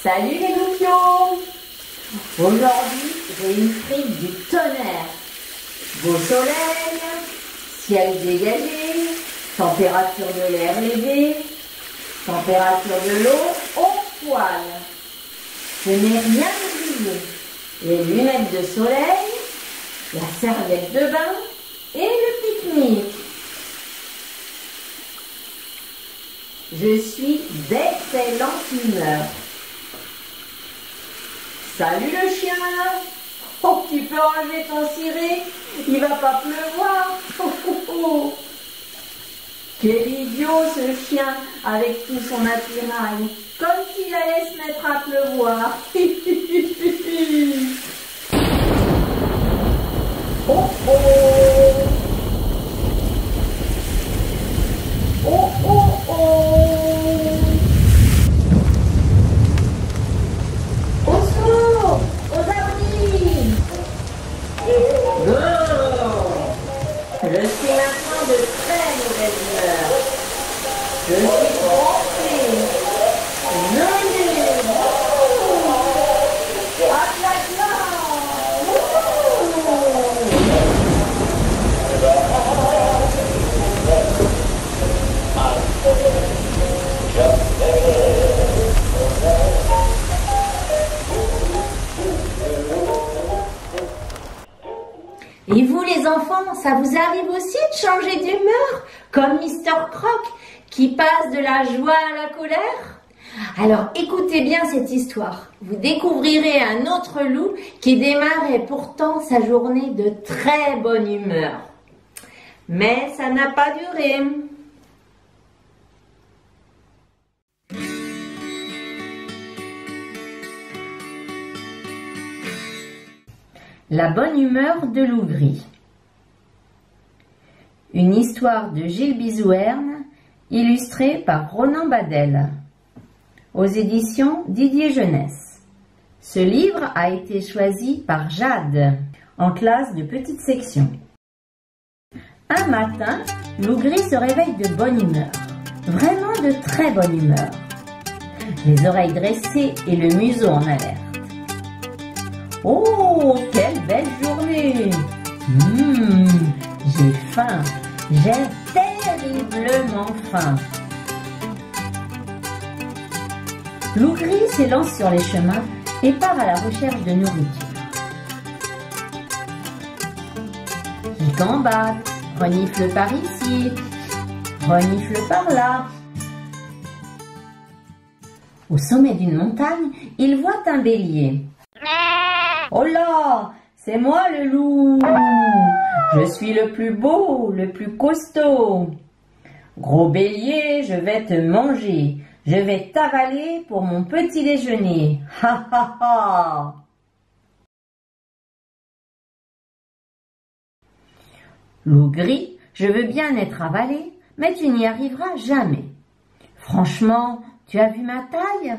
Salut les loupions! Aujourd'hui, j'ai une frite du tonnerre. Beau soleil, ciel dégagé, température de l'air élevée, température de l'eau au poil. Je n'ai rien oublié. Les lunettes de soleil, la serviette de bain et le pique-nique. Je suis d'excellente humeur. Salut le chien! Oh, tu peux enlever ton ciré, il va pas pleuvoir. Oh, oh, oh. Quel idiot ce chien avec tout son attirail, comme s'il allait se mettre à pleuvoir. Oh oh! Oh oh oh! Au secours! Aux abris! Je suis maintenant de très mauvaise humeur. Je suis trempée. Nager! Et vous les enfants, ça vous arrive aussi de changer d'humeur, comme Mister Croc qui passe de la joie à la colère? Alors écoutez bien cette histoire, vous découvrirez un autre loup qui démarrait pourtant sa journée de très bonne humeur. Mais ça n'a pas duré. La bonne humeur de loup gris. Une histoire de Gilles Bizouerne, illustrée par Ronan Badel, aux éditions Didier Jeunesse. Ce livre a été choisi par Jade, en classe de petite section. Un matin, loup gris se réveille de bonne humeur, vraiment de très bonne humeur, les oreilles dressées et le museau en alerte. Oh, quelle belle journée! J'ai faim, j'ai terriblement faim. Loup gris s'élance sur les chemins et part à la recherche de nourriture. Il gambade, renifle par ici, renifle par là. Au sommet d'une montagne, il voit un bélier. Oh là, c'est moi le loup. Je suis le plus beau, le plus costaud. Gros bélier, je vais te manger. Je vais t'avaler pour mon petit déjeuner. Ha ha ha. Loup gris, je veux bien être avalé, mais tu n'y arriveras jamais. Franchement, tu as vu ma taille?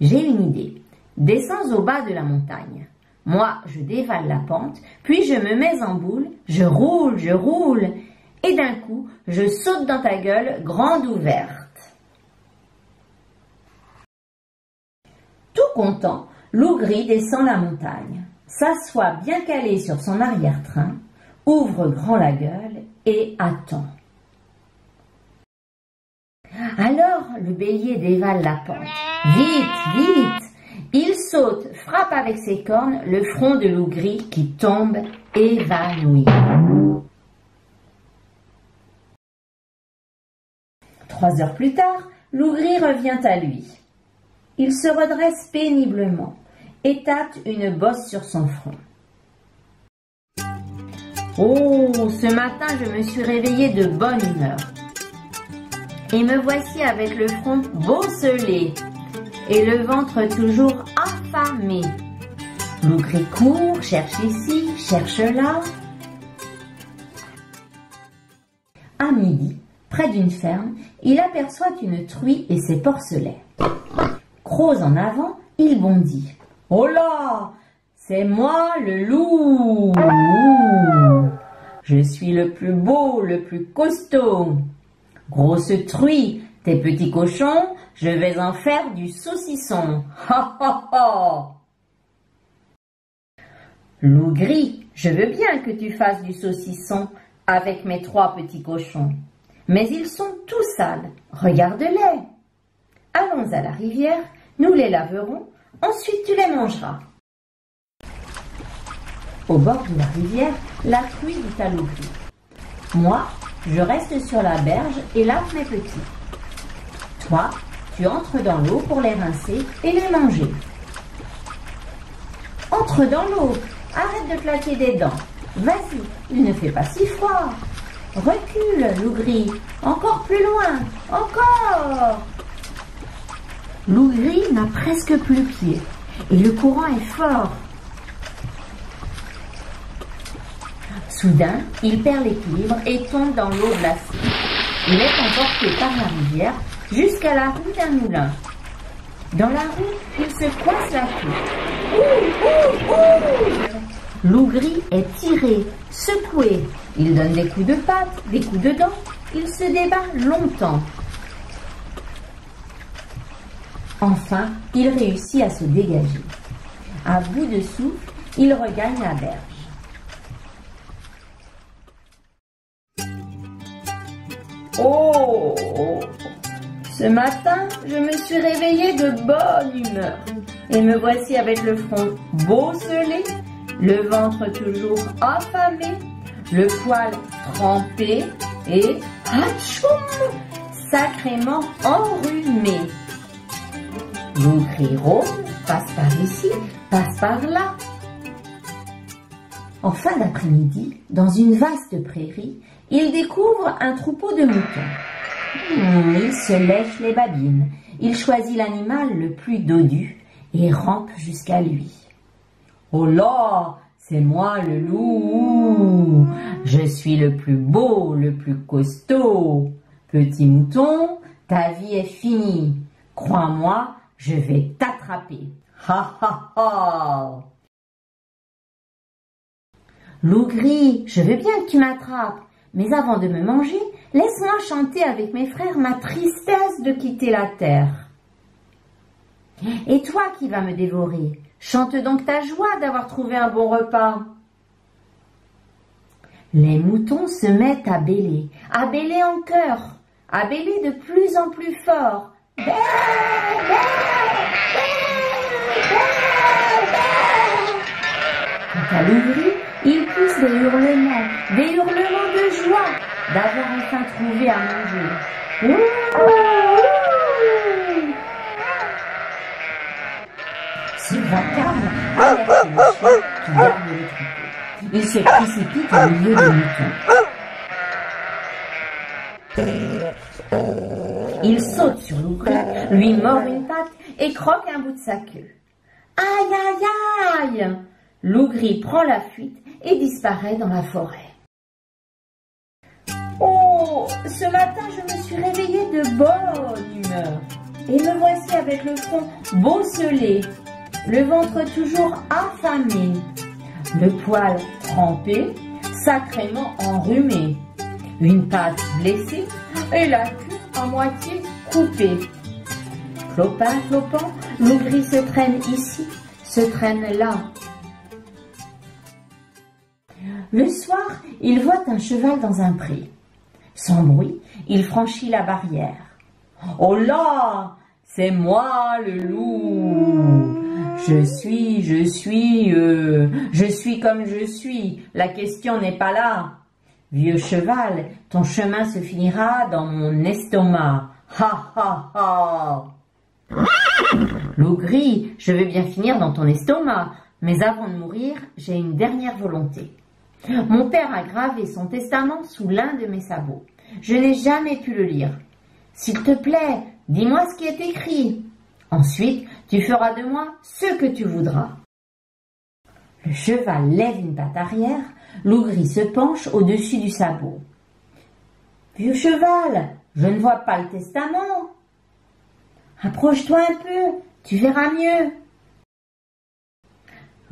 J'ai une idée. Descends au bas de la montagne. Moi, je dévale la pente, puis je me mets en boule, je roule, et d'un coup, je saute dans ta gueule grande ouverte. Tout content, loup gris descend la montagne, s'assoit bien calé sur son arrière-train, ouvre grand la gueule et attend. Alors, le bélier dévale la pente. Vite, vite! Il saute, frappe avec ses cornes le front de loup gris qui tombe évanoui. 3 heures plus tard, loup gris revient à lui. Il se redresse péniblement et tâte une bosse sur son front. Oh, ce matin, je me suis réveillé de bonne humeur. Et me voici avec le front bosselé et le ventre toujours affamé. Loup gris court, cherche ici, cherche là. À midi, près d'une ferme, il aperçoit une truie et ses porcelets. Crocs en avant, il bondit. Oh là, c'est moi le loup. Je suis le plus beau, le plus costaud. Grosse truie, Tes petits cochons, je vais en faire du saucisson. Ha ha ha! Loup gris, je veux bien que tu fasses du saucisson avec mes 3 petits cochons. Mais ils sont tout sales, regarde-les. Allons à la rivière, nous les laverons, ensuite tu les mangeras. Au bord de la rivière, la truie dit à Loup gris. Moi, je reste sur la berge et lave mes petits. Toi, tu entres dans l'eau pour les rincer et les manger. Entre dans l'eau, arrête de claquer des dents. Vas-y, il ne fait pas si froid. Recule, Loup gris, encore plus loin, encore. Loup gris n'a presque plus pied et le courant est fort. Soudain, il perd l'équilibre et tombe dans l'eau glacée. Il est emporté par la rivière jusqu'à la rue d'un moulin. Dans la rue, il se coince la queue. Loup gris est tiré, secoué. Il donne des coups de patte, des coups de dents. Il se débat longtemps. Enfin, il réussit à se dégager. À bout de souffle, il regagne la berge. Oh! Ce matin, je me suis réveillée de bonne humeur et me voici avec le front bosselé, le ventre toujours affamé, le poil trempé et atchoum, sacrément enrhumé. Loup gris rôde, passe par ici, passe par là. En fin d'après-midi, dans une vaste prairie, il découvre un troupeau de moutons. Il se lèche les babines. Il choisit l'animal le plus dodu et rampe jusqu'à lui. Oh là, c'est moi le loup. Je suis le plus beau, le plus costaud. Petit mouton, ta vie est finie. Crois-moi, je vais t'attraper. Ha ha ha. Loup gris, je veux bien que tu m'attrapes. Mais avant de me manger, laisse-moi chanter avec mes frères ma tristesse de quitter la terre. Et toi qui vas me dévorer, chante donc ta joie d'avoir trouvé un bon repas. Les moutons se mettent à bêler en chœur, à bêler de plus en plus fort. Bé, bé, bé, bé, bé. Quant à Loup gris, il pousse des hurlements de joie d'avoir enfin trouvé à manger. Ce vacarme alerte le chien qui garde le troupeau. Il se précipite au milieu des moutons. Il saute sur Loup gris, lui mord une patte et croque un bout de sa queue. Aïe, aïe, aïe! Loup gris prend la fuite et disparaît dans la forêt. Oh, ce matin, je me suis réveillée de bonne humeur et me voici avec le front bosselé, le ventre toujours affamé, le poil trempé, sacrément enrhumé, une patte blessée et la queue à moitié coupée. Clopin, clopin, Loup gris se traîne ici, se traîne là. Le soir, il voit un cheval dans un pré. Sans bruit, il franchit la barrière. Oh là, c'est moi le loup. Je suis comme je suis. La question n'est pas là. Vieux cheval, ton chemin se finira dans mon estomac. Ha ha ha. Loup gris, je veux bien finir dans ton estomac, mais avant de mourir, j'ai une dernière volonté. Mon père a gravé son testament sous l'un de mes sabots. Je n'ai jamais pu le lire. S'il te plaît, dis-moi ce qui est écrit. Ensuite, tu feras de moi ce que tu voudras. Le cheval lève une patte arrière, Loup gris se penche au-dessus du sabot. Vieux cheval, je ne vois pas le testament. Approche-toi un peu, tu verras mieux.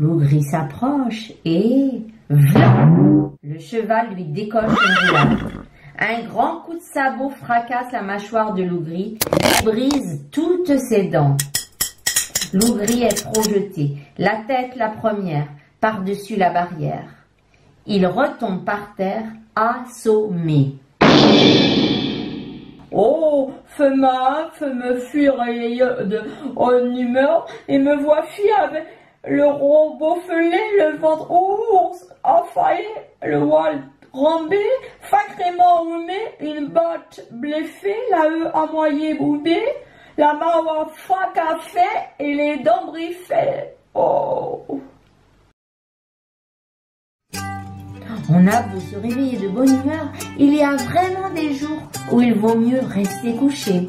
Loup gris s'approche et... Vlan ! Le cheval lui décoche une roulade. Un grand coup de sabot fracasse la mâchoire de Lougri et brise toutes ses dents. Lougri est projeté, la tête la première, par-dessus la barrière. Il retombe par terre, assommé. Oh, me fuir de bonne humeur et me voici avec le robot felé, le ventre ours, affaillé, le voile rambé, sacrément humé, une botte blessée, la à moitié boudée, la main fracassée et les dents brisées. Oh! On a beau se réveiller de bonne humeur, il y a vraiment des jours où il vaut mieux rester couché.